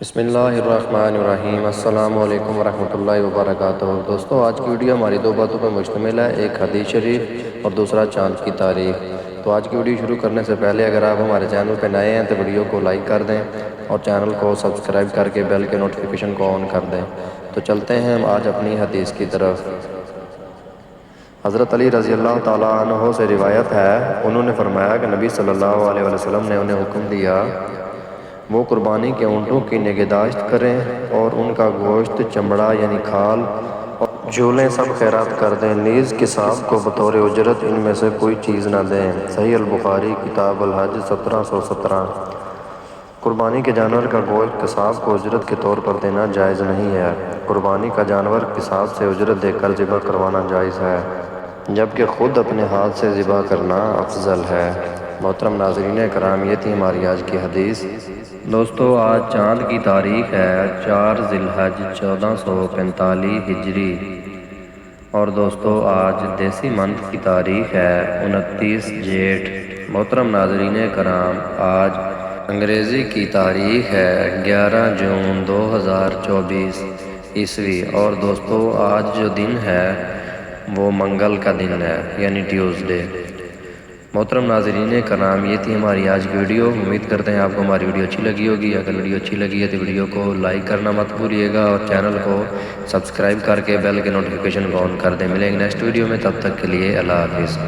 بسم اللہ الرحمن الرحیم۔ السلام علیکم ورحمۃ اللہ وبرکاتہ۔ دوستو، آج کی ویڈیو ہماری دو باتوں پر مشتمل ہے، ایک حدیث شریف اور دوسرا چاند کی تاریخ۔ تو آج کی ویڈیو شروع کرنے سے پہلے اگر آپ ہمارے چینل پہ نئے ہیں تو ویڈیو کو لائک کر دیں اور چینل کو سبسکرائب کر کے بیل کے نوٹیفیکیشن کو آن کر دیں۔ تو چلتے ہیں ہم آج اپنی حدیث کی طرف۔ حضرت علی رضی اللہ تعالیٰ عنہ سے روایت ہے، انہوں نے فرمایا کہ نبی صلی اللہ علیہ وسلم نے انہیں حکم دیا وہ قربانی کے اونٹوں کی نگہداشت کریں اور ان کا گوشت، چمڑا یعنی کھال اور جولیں سب خیرات کر دیں، نیز قصاب کو بطور اجرت ان میں سے کوئی چیز نہ دیں۔ صحیح البخاری کتاب الحج 1717۔ قربانی کے جانور کا گوشت قصاب کو اجرت کے طور پر دینا جائز نہیں ہے۔ قربانی کا جانور قصاب سے اجرت دے کر ذبح کروانا جائز ہے، جبکہ خود اپنے ہاتھ سے ذبح کرنا افضل ہے۔ محترم ناظرین کرام، یہ تھی ہماری آج کی حدیث۔ دوستو، آج چاند کی تاریخ ہے 4 ذی الحج 1445 ہجری، اور دوستو آج دیسی منتھ کی تاریخ ہے 29 جیٹھ۔ محترم ناظرین کرام، آج انگریزی کی تاریخ ہے 11 جون 2024 عیسوی، اور دوستو آج جو دن ہے وہ منگل کا دن ہے، یعنی ٹیوزڈے۔ محترم ناظرین کرام، یہ تھی ہماری آج کی ویڈیو۔ امید کرتے ہیں آپ کو ہماری ویڈیو اچھی لگی ہوگی۔ اگر ویڈیو اچھی لگی ہے تو ویڈیو کو لائک کرنا مت بھولیے گا اور چینل کو سبسکرائب کر کے بیل کے نوٹیفیکیشن کو آن کر دیں۔ ملیں گے نیکسٹ ویڈیو میں، تب تک کے لیے اللہ حافظ۔